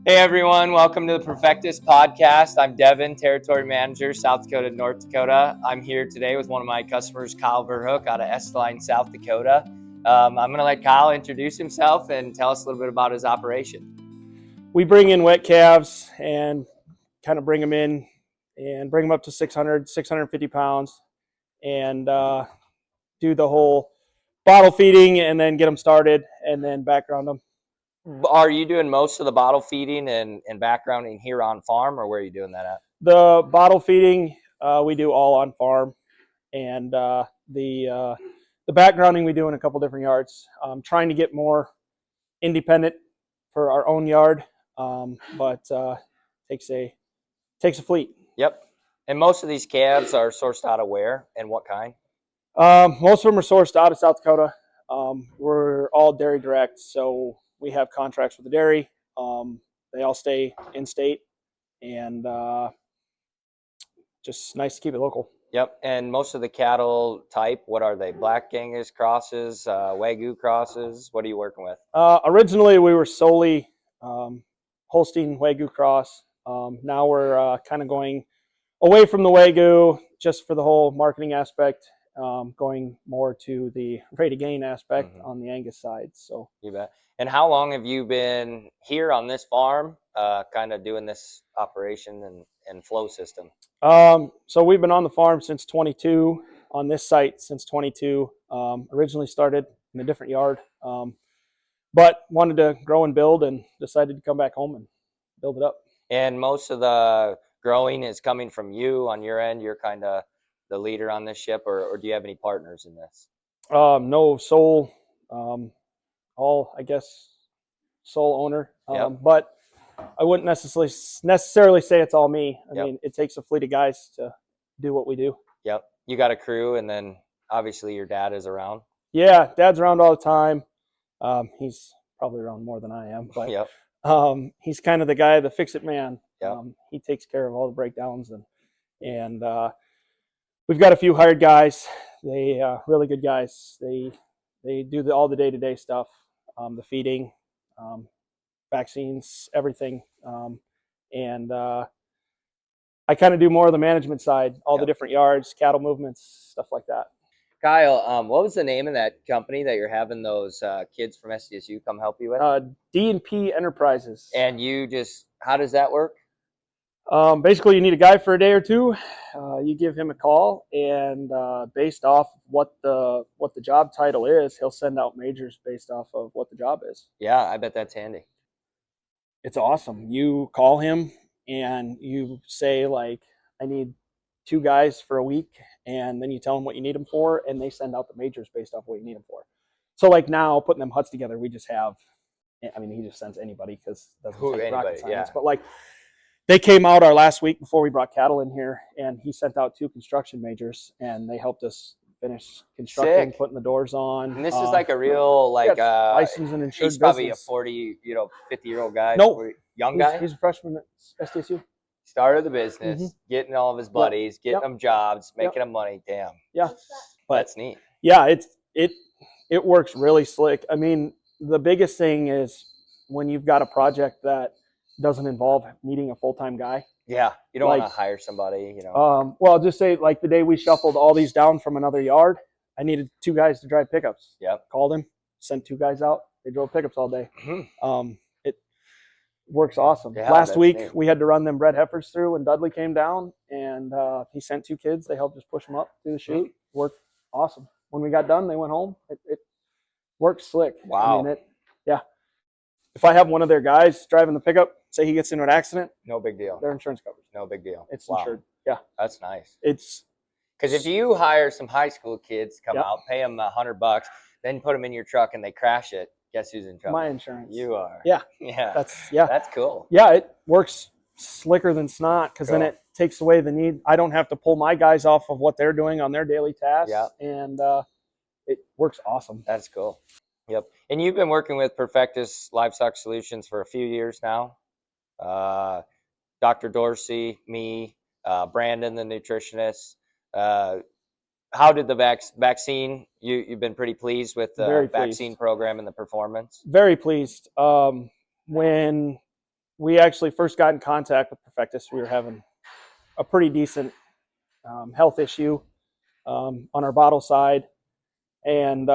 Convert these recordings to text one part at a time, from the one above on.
Hey everyone, welcome to the Profectus podcast. I'm Devin, Territory Manager, South Dakota, North Dakota. I'm here today with one of my customers, Kyle Verhoek, out of Esteline, South Dakota. I'm going to let Kyle introduce himself and tell us a little bit about his operation. We bring in wet calves and kind of bring them in and bring them up to 600, 650 pounds and do the whole bottle feeding and then get them started and then background them. Are you doing most of the bottle feeding and backgrounding here on farm, or where are you doing that at? The bottle feeding we do all on farm, and the backgrounding we do in a couple different yards. Trying to get more independent for our own yard, but takes a fleet. Yep. And most of these calves are sourced out of where and what kind? Most of them are sourced out of South Dakota. We're all dairy direct, so we have contracts with the dairy. They all stay in state, and just nice to keep it local. Yep. And most of the cattle type, what are they? Black Angus crosses, Wagyu crosses? What are you working with? Originally, we were solely Holstein Wagyu cross. Now we're kind of going away from the Wagyu just for the whole marketing aspect, going more to the rate of gain aspect on the Angus side. So you bet. And how long have you been here on this farm, kind of doing this operation and flow system? So we've been on the farm since 22, on this site since 22. Originally started in a different yard, but wanted to grow and build and decided to come back home and build it up. And most of the growing is coming from you on your end. You're kind of the leader on this ship, or do you have any partners in this? No, sole, all, I guess, sole owner. But I wouldn't necessarily say it's all me. I mean, it takes a fleet of guys to do what we do. Yep. You got a crew, and then obviously your dad is around. Yeah, Dad's around all the time. He's probably around more than I am, but he's kind of the guy, the fix-it man. He takes care of all the breakdowns, and we've got a few hired guys. They really good guys. They do all the day-to-day stuff, the feeding, vaccines, everything, and I kind of do more of the management side, all the different yards, cattle movements, stuff like that. Kyle, what was the name of that company that you're having those kids from SDSU come help you with? D&P Enterprises. And you just, how does that work? Basically, you need a guy for a day or two. You give him a call, and based off what the job title is, he'll send out majors based off of what the job is. Yeah, I bet that's handy. It's awesome. You call him and you say, like, I need 2 guys for a week, and then you tell them what you need them for, and they send out the majors based off what you need them for. So like now, putting them huts together, we just have, I mean, he just sends anybody because it doesn't take rocket science. But like, they came out our last week before we brought cattle in here, and he sent out 2 construction majors, and they helped us finish constructing, putting the doors on. And this is like a real, like, licensed and insured he's probably business. a 40, 50-year-old guy. No, young guy. He's a freshman at SDSU. Started the business, getting all of his buddies, getting them jobs, making them money. Damn. Yeah, but that's neat. Yeah, it works really slick. I mean, the biggest thing is when you've got a project that doesn't involve needing a full-time guy. Yeah, you don't want to hire somebody, you know. Well, just say like the day we shuffled all these down from another yard, I needed 2 guys to drive pickups. Yep. Called him, sent 2 guys out. They drove pickups all day. It works awesome. Yeah, last week we had to run them bred heifers through, and Dudley came down, and he sent 2 kids. They helped us push them up through the chute. Worked awesome. When we got done, they went home. It worked slick. Wow. I mean, if I have one of their guys driving the pickup, say he gets into an accident, no big deal. Their insurance covers. No big deal. It's insured. Yeah, that's nice. It's because if you hire some high school kids to come out, pay them $100, then put them in your truck and they crash it, guess who's in trouble? My insurance. You are. Yeah. That's cool. Yeah, it works slicker than snot, because then it takes away the need. I don't have to pull my guys off of what they're doing on their daily tasks. And it works awesome. That's cool. Yep. And you've been working with Profectus Livestock Solutions for a few years now. Dr. Dorsey, me, Brandon, the nutritionist. How did the vaccine, you've been pretty pleased with the vaccine program and the performance? Very pleased. When we actually first got in contact with Profectus, we were having a pretty decent health issue on our bottle side. And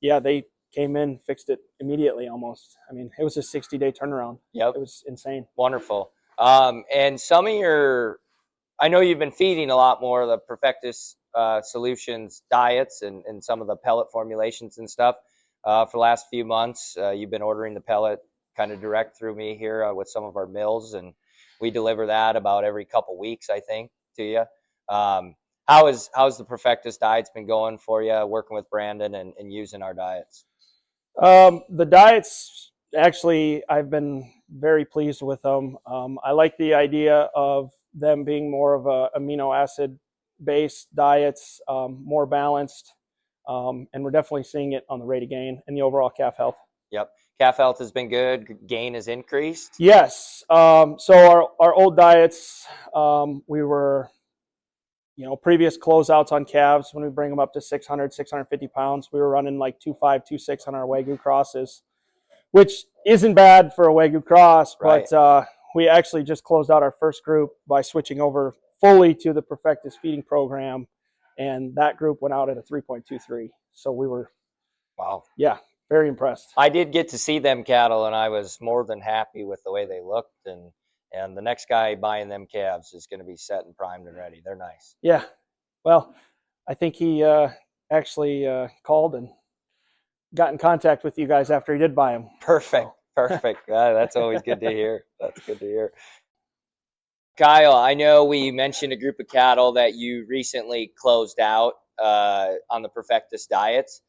yeah, they came in, fixed it immediately almost. I mean, it was a 60-day turnaround. Yep. It was insane. Wonderful. And some of your, I know you've been feeding a lot more of the Profectus Solutions diets and some of the pellet formulations and stuff for the last few months. You've been ordering the pellet kind of direct through me here with some of our mills, and we deliver that about every couple weeks, I think, to you. How's the Profectus diets been going for you, working with Brandon and using our diets? The diets, actually, I've been very pleased with them. I like the idea of them being more of a amino acid based diets, more balanced, and we're definitely seeing it on the rate of gain and the overall calf health. Yep. Calf health has been good. Gain has increased. Yes. So our old diets, we were, previous closeouts on calves, when we bring them up to 600, 650 pounds, we were running like 2.5, 2.6 on our Wagyu crosses, which isn't bad for a Wagyu cross, Right. but we actually just closed out our first group by switching over fully to the Profectus feeding program, and that group went out at a 3.23. So we were, Wow. Yeah, very impressed. I did get to see them cattle, and I was more than happy with the way they looked. And the next guy buying them calves is going to be set and primed and ready. They're nice. Yeah. Well, I think he actually called and got in contact with you guys after he did buy them. Perfect. So. Perfect. That's always good to hear. That's good to hear. Kyle, I know we mentioned a group of cattle that you recently closed out on the Profectus diets.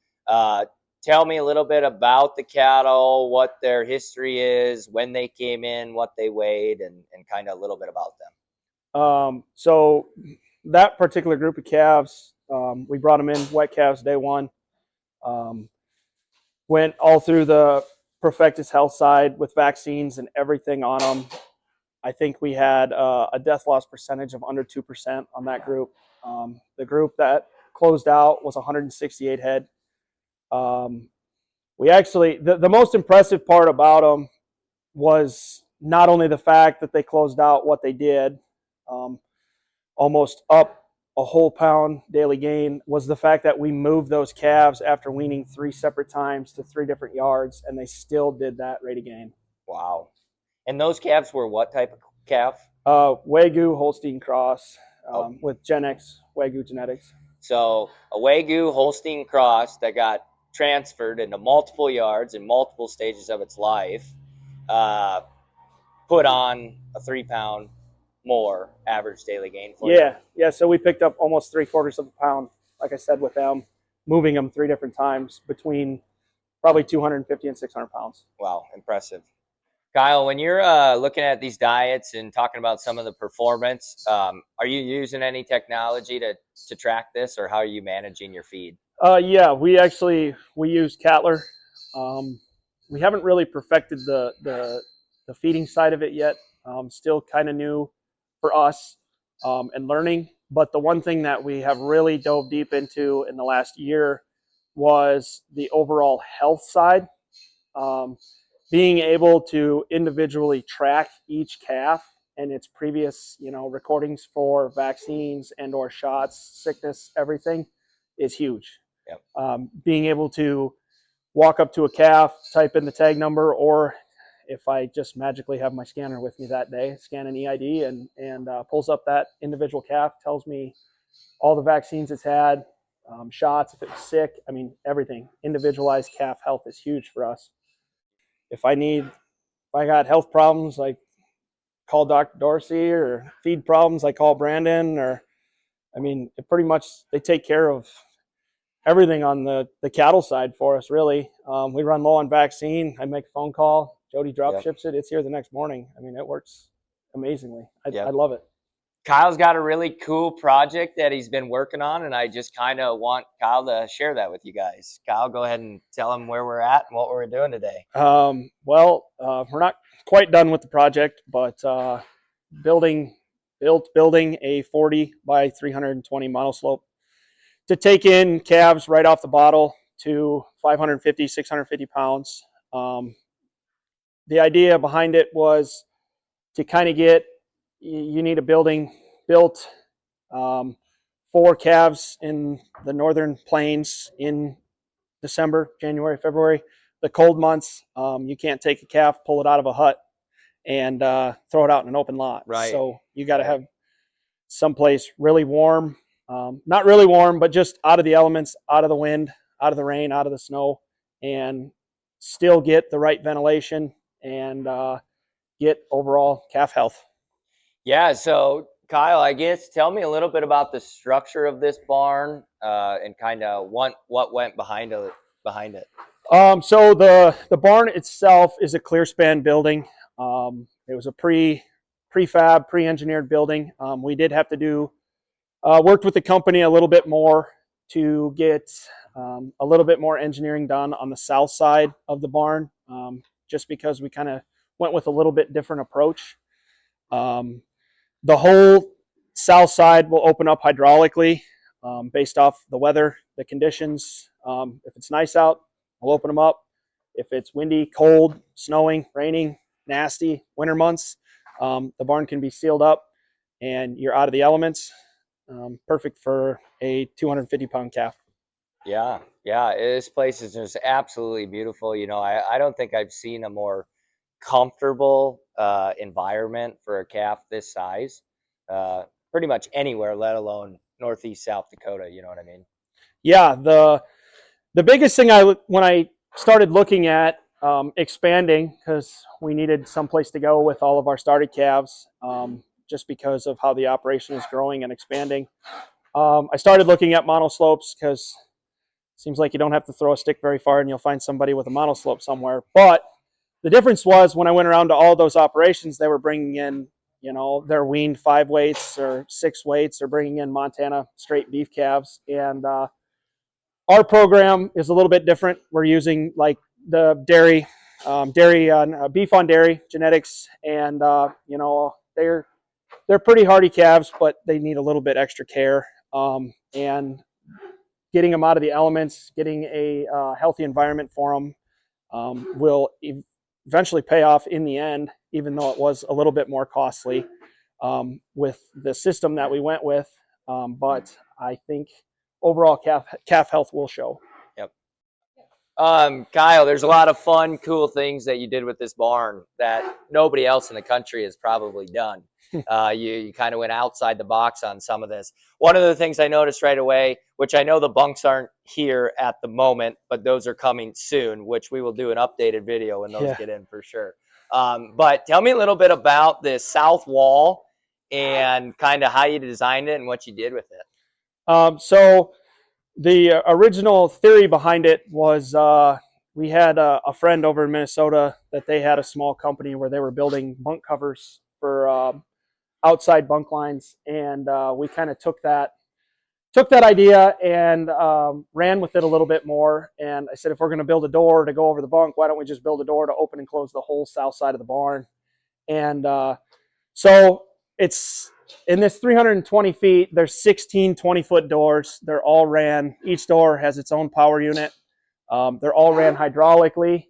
Tell me a little bit about the cattle, what their history is, when they came in, what they weighed, and kind of a little bit about them. So that particular group of calves, we brought them in wet calves day one. Went all through the Profectus health side with vaccines and everything on them. I think we had a death loss percentage of under 2% on that group. The group that closed out was 168 head. We actually, the most impressive part about them was not only the fact that they closed out what they did, almost up a whole pound daily gain, was the fact that we moved those calves after weaning 3 separate times to 3 different yards, and they still did that rate of gain. Wow. And those calves were what type of calf? Wagyu Holstein cross with Gen X Wagyu genetics. So a Wagyu Holstein cross that got transferred into multiple yards in multiple stages of its life, put on a 3-pound more average daily gain for you. Yeah. So we picked up almost 3/4 of a pound, like I said, with them, moving them 3 different times between probably 250 and 600 pounds. Wow, impressive. Kyle, when you're looking at these diets and talking about some of the performance, are you using any technology to track this, or how are you managing your feed? Yeah, we use Cattler. We haven't really perfected the feeding side of it yet. Still kind of new for us and learning. But the one thing that we have really dove deep into in the last year was the overall health side. Being able to individually track each calf and its previous, recordings for vaccines and or shots, sickness, everything is huge. Yep. Being able to walk up to a calf, type in the tag number, or if I just magically have my scanner with me that day, scan an EID and pulls up that individual calf, tells me all the vaccines it's had, shots, if it's sick, everything. Individualized calf health is huge for us. If I got health problems, like call Dr. Dorsey, or feed problems, I call Brandon, or it pretty much, they take care of everything on the cattle side for us, really. We run low on vaccine. I make a phone call. Jody drop ships it. It's here the next morning. It works amazingly. I love it. Kyle's got a really cool project that he's been working on, and I just kind of want Kyle to share that with you guys. Kyle, go ahead and tell them where we're at and what we're doing today. We're not quite done with the project, but building a 40 by 320 monoslope to take in calves right off the bottle to 550, 650 pounds. the idea behind it was to kind of get, you need a building built for calves in the northern plains in December, January, February, the cold months. You can't take a calf, pull it out of a hut, and throw it out in an open lot. Right. So you got to have someplace really warm, not really warm, but just out of the elements, out of the wind, out of the rain, out of the snow, and still get the right ventilation and get overall calf health. Yeah. So Kyle, I guess tell me a little bit about the structure of this barn and kind of what went behind it. So the barn itself is a clear span building. It was a prefab, pre-engineered building. We did have to do worked with the company a little bit more to get a little bit more engineering done on the south side of the barn, just because we kind of went with a little bit different approach. The whole south side will open up hydraulically based off the weather, the conditions. If it's nice out, I'll open them up. If it's windy, cold, snowing, raining, nasty, winter months, the barn can be sealed up and you're out of the elements. Perfect for a 250-pound calf. Yeah. This place is just absolutely beautiful. You know, I don't think I've seen a more comfortable environment for a calf this size pretty much anywhere, let alone Northeast South Dakota. You know what I mean? Yeah. The biggest thing when I started looking at expanding, because we needed someplace to go with all of our started calves, just because of how the operation is growing and expanding. I started looking at monoslopes because it seems like you don't have to throw a stick very far and you'll find somebody with a monoslope somewhere. But the difference was when I went around to all those operations, they were bringing in, you know, their weaned 5 weights or 6 weights, or bringing in Montana straight beef calves. And our program is a little bit different. We're using like the beef on dairy genetics, and you know, they're pretty hardy calves, but they need a little bit extra care. And getting them out of the elements, getting a healthy environment for them will eventually pay off in the end, even though it was a little bit more costly with the system that we went with. But I think overall calf health will show. Yep. Kyle, there's a lot of fun, cool things that you did with this barn that nobody else in the country has probably done. You kind of went outside the box on some of this. One of the things I noticed right away, which I know the bunks aren't here at the moment, but those are coming soon, which we will do an updated video when those get in for sure. But tell me a little bit about this south wall and kind of how you designed it and what you did with it. So the original theory behind it was we had a friend over in Minnesota that they had a small company where they were building bunk covers for outside bunk lines, and we kind of took that idea and ran with it a little bit more. And I said, if we're going to build a door to go over the bunk, why don't we just build a door to open and close the whole south side of the barn? And so it's in this 320 feet, there's 16 20-foot doors. They're all ran. Each door has its own power unit. They're all ran hydraulically.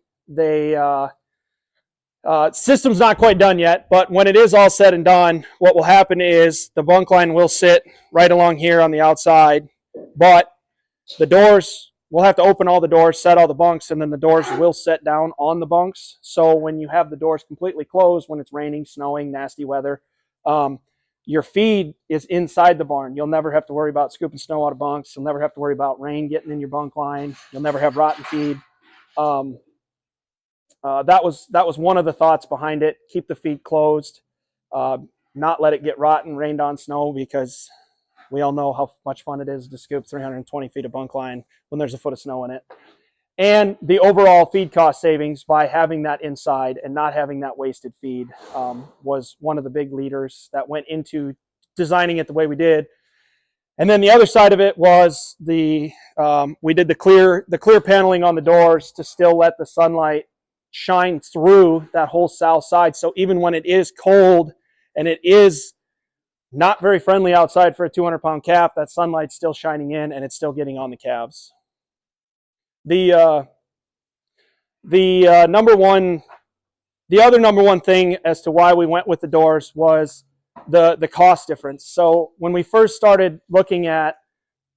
System's not quite done yet, but when it is all said and done, what will happen is the bunk line will sit right along here on the outside, but the doors, we'll have to open all the doors, set all the bunks, and then the doors will set down on the bunks. So when you have the doors completely closed, when it's raining, snowing, nasty weather, your feed is inside the barn. You'll never have to worry about scooping snow out of bunks. You'll never have to worry about rain getting in your bunk line. You'll never have rotten feed. That was one of the thoughts behind it. Keep the feed closed, not let it get rotten, rained on snow, because we all know how much fun it is to scoop 320 feet of bunk line when there's a foot of snow in it. And the overall feed cost savings by having that inside and not having that wasted feed was one of the big leaders that went into designing it the way we did. And then the other side of it was we did the clear paneling on the doors to still let the sunlight shine through that whole south side. So even when it is cold and it is not very friendly outside for a 200-pound calf, that sunlight's still shining in and it's still getting on the calves. The number one the other number one thing as to why we went with the doors was the cost difference. So when we first started looking at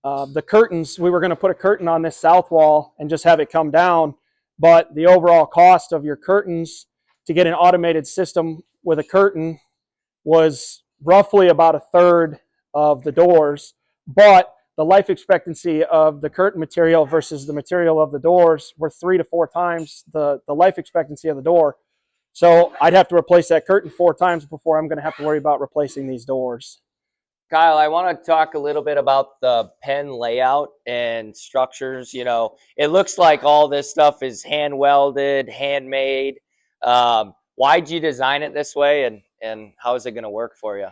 the curtains, we were going to put a curtain on this south wall and just have it come down. But the overall cost of your curtains to get an automated system with a curtain was roughly about a third of the doors. But the life expectancy of the curtain material versus the material of the doors were 3 to 4 times the life expectancy of the door. So I'd have to replace that curtain 4 times before I'm going to have to worry about replacing these doors. Kyle, I want to talk a little bit about the pen layout and structures. You know, it looks like all this stuff is hand welded, handmade. Why'd you design it this way, and how is it going to work for you?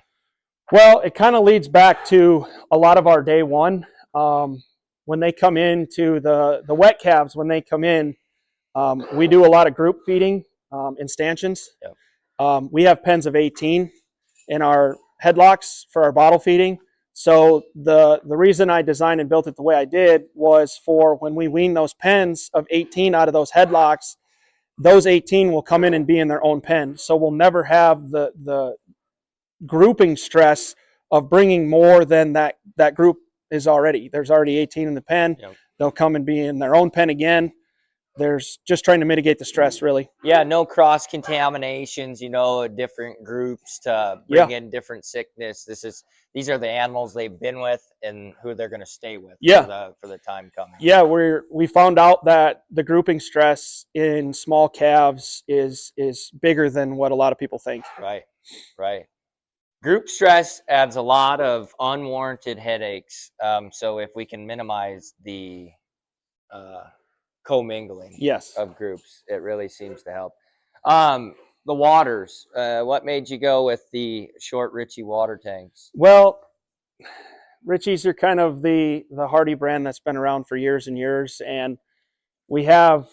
Well, it kind of leads back to a lot of our day one. When they come into the wet calves, when they come in, we do a lot of group feeding in stanchions. Yep. We have pens of 18 in our headlocks for our bottle feeding. So the reason I designed and built it the way I did was for when we wean those pens of 18 out of those headlocks, those 18 will come in and be in their own pen. So we'll never have the grouping stress of bringing more than that group is already. There's already 18 in the pen. Yep. They'll come and be in their own pen again. There's just trying to mitigate the stress, really. Yeah, no cross contaminations, you know, different groups to bring in different sickness. These are the animals they've been with and who they're going to stay with for the time coming. Yeah, we found out that the grouping stress in small calves is bigger than what a lot of people think. Right. Group stress adds a lot of unwarranted headaches. So if we can minimize the commingling of groups, it really seems to help. The waters, what made you go with the short Ritchie water tanks? Well, Ritchie's are kind of the hardy brand that's been around for years and years, and we have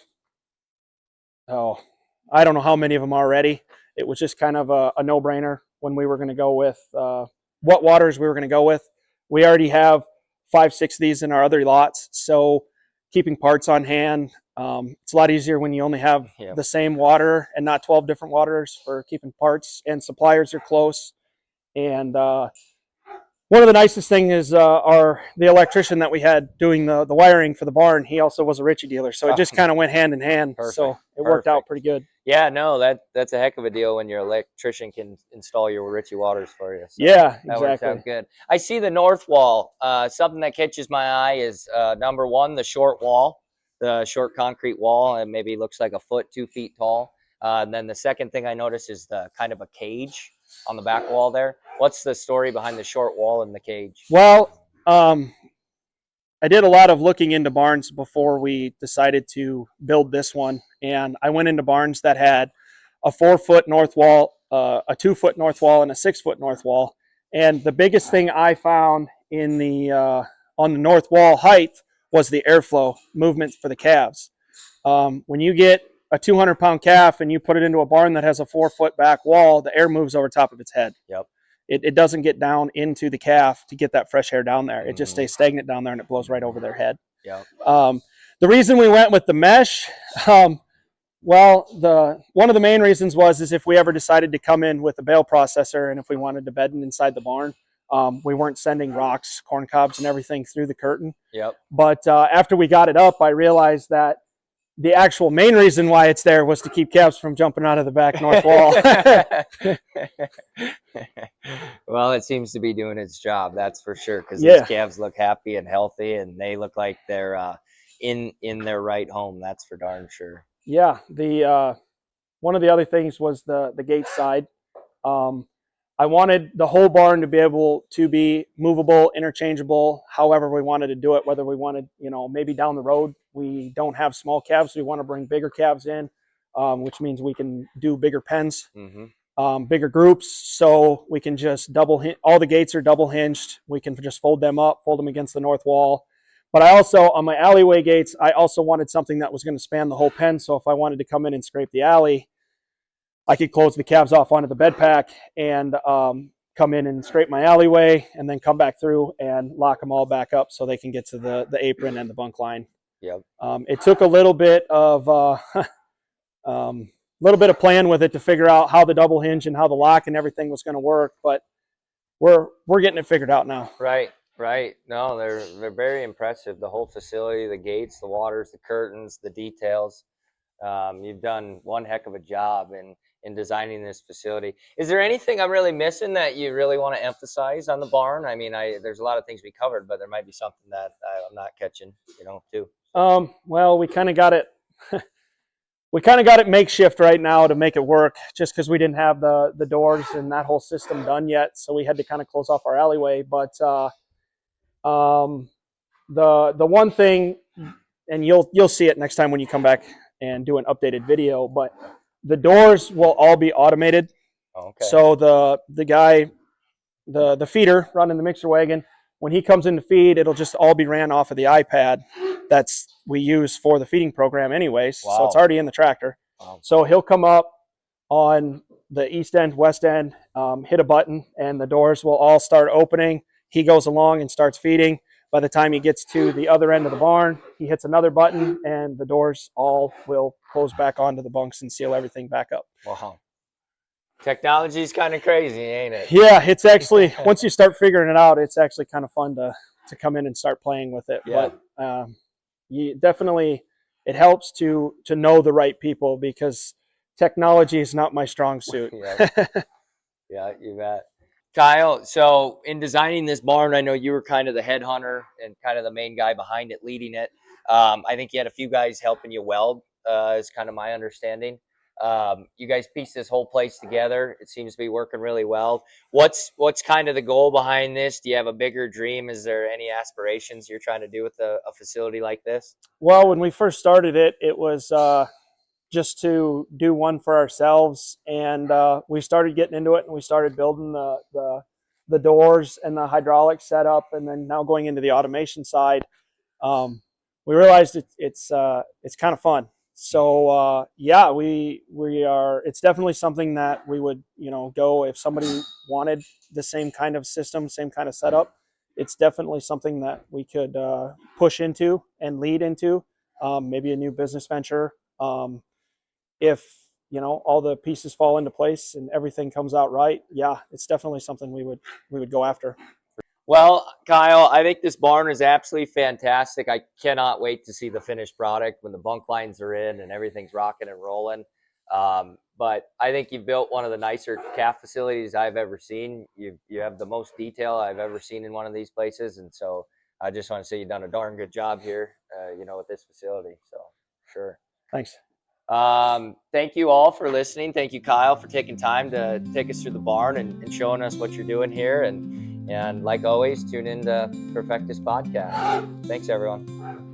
I don't know how many of them already. It was just kind of a no-brainer when we were going to go with what waters we were going to go with. We already have 5-6 of these in our other lots, so keeping parts on hand, it's a lot easier when you only have the same water and not 12 different waters for keeping parts, and suppliers are close. And one of the nicest things is the electrician that we had doing the wiring for the barn, he also was a Ritchie dealer, so it just kind of went hand in hand. So it worked out pretty good. Yeah, no, that's a heck of a deal when your electrician can install your Ritchie waters for you. So yeah, that works out good. I see the north wall. Something that catches my eye is number one, the short wall, the short concrete wall, and maybe looks like a foot, 2 feet tall. And then the second thing I noticed is the kind of a cage on the back wall there. What's the story behind the short wall and the cage? Well, I did a lot of looking into barns before we decided to build this one, and I went into barns that had a 4-foot north wall, a 2-foot north wall, and a 6-foot north wall. And the biggest thing I found in the on the north wall height was the airflow movement for the calves. When you get a 200-pound calf and you put it into a barn that has a 4-foot back wall, the air moves over top of its head. Yep. It doesn't get down into the calf to get that fresh air down there. It just stays stagnant down there, and it blows right over their head. Yep. The reason we went with the mesh, well, one of the main reasons is if we ever decided to come in with a bale processor and if we wanted to bed inside the barn, we weren't sending rocks, corn cobs, and everything through the curtain. Yep. But after we got it up, I realized that the actual main reason why it's there was to keep calves from jumping out of the back north wall. Well, it seems to be doing its job, that's for sure, because these calves look happy and healthy, and they look like they're in their right home. That's for darn sure. Yeah, one of the other things was the gate side. I wanted the whole barn to be able to be movable, interchangeable, however we wanted to do it, whether we wanted, maybe down the road, we don't have small calves, we want to bring bigger calves in, which means we can do bigger pens, bigger groups, so we can just all the gates are double hinged. We can just fold them up, fold them against the north wall. But I also, on my alleyway gates, I also wanted something that was going to span the whole pen, so if I wanted to come in and scrape the alley, I could close the calves off onto the bed pack and come in and scrape my alleyway and then come back through and lock them all back up so they can get to the apron and the bunk line. Yep. It took a little bit of little bit of playing with it to figure out how the double hinge and how the lock and everything was going to work, but we're getting it figured out now. Right. No, they're very impressive. The whole facility, the gates, the waters, the curtains, the details. You've done one heck of a job in designing this facility. Is there anything I'm really missing that you really want to emphasize on the barn? I mean, there's a lot of things we covered, but there might be something that I'm not catching, too. Well, we kind of got it. We kind of got it makeshift right now to make it work, just because we didn't have the doors and that whole system done yet, so we had to kind of close off our alleyway. But the one thing, and you'll see it next time when you come back and do an updated video, but the doors will all be automated. Okay. So the guy, the feeder running the mixer wagon, when he comes in to feed, it'll just all be ran off of the iPad we use for the feeding program anyways. Wow. So it's already in the tractor. Wow. So he'll come up on the east end, west end, hit a button, and the doors will all start opening. He goes along and starts feeding. By the time he gets to the other end of the barn, he hits another button, and the doors all will close back onto the bunks and seal everything back up. Wow. Technology's kind of crazy, ain't it? Yeah, it's actually, once you start figuring it out, it's actually kind of fun to come in and start playing with it. Yeah. But you definitely, it helps to know the right people, because technology is not my strong suit. Yeah, you bet. Kyle, so in designing this barn, I know you were kind of the head hunter and kind of the main guy behind it, leading it. I think you had a few guys helping you weld, is kind of my understanding. You guys pieced this whole place together. It seems to be working really well. What's kind of the goal behind this? Do you have a bigger dream? Is there any aspirations you're trying to do with a facility like this? Well, when we first started it, it was just to do one for ourselves, and we started getting into it, and we started building the doors and the hydraulic setup, and then now going into the automation side, we realized it's kind of fun. So yeah, we are. It's definitely something that we would go if somebody wanted the same kind of system, same kind of setup. It's definitely something that we could push into and lead into, maybe a new business venture. If all the pieces fall into place and everything comes out right, yeah, it's definitely something we would go after. Well, Kyle, I think this barn is absolutely fantastic. I cannot wait to see the finished product when the bunk lines are in and everything's rocking and rolling. But I think you've built one of the nicer calf facilities I've ever seen. You have the most detail I've ever seen in one of these places, and so I just want to say you've done a darn good job here, with this facility. So sure. Thanks. Thank you all for listening. Thank you, Kyle, for taking time to take us through the barn and showing us what you're doing here. And like always, tune in to Profectus Podcast. Thanks, everyone.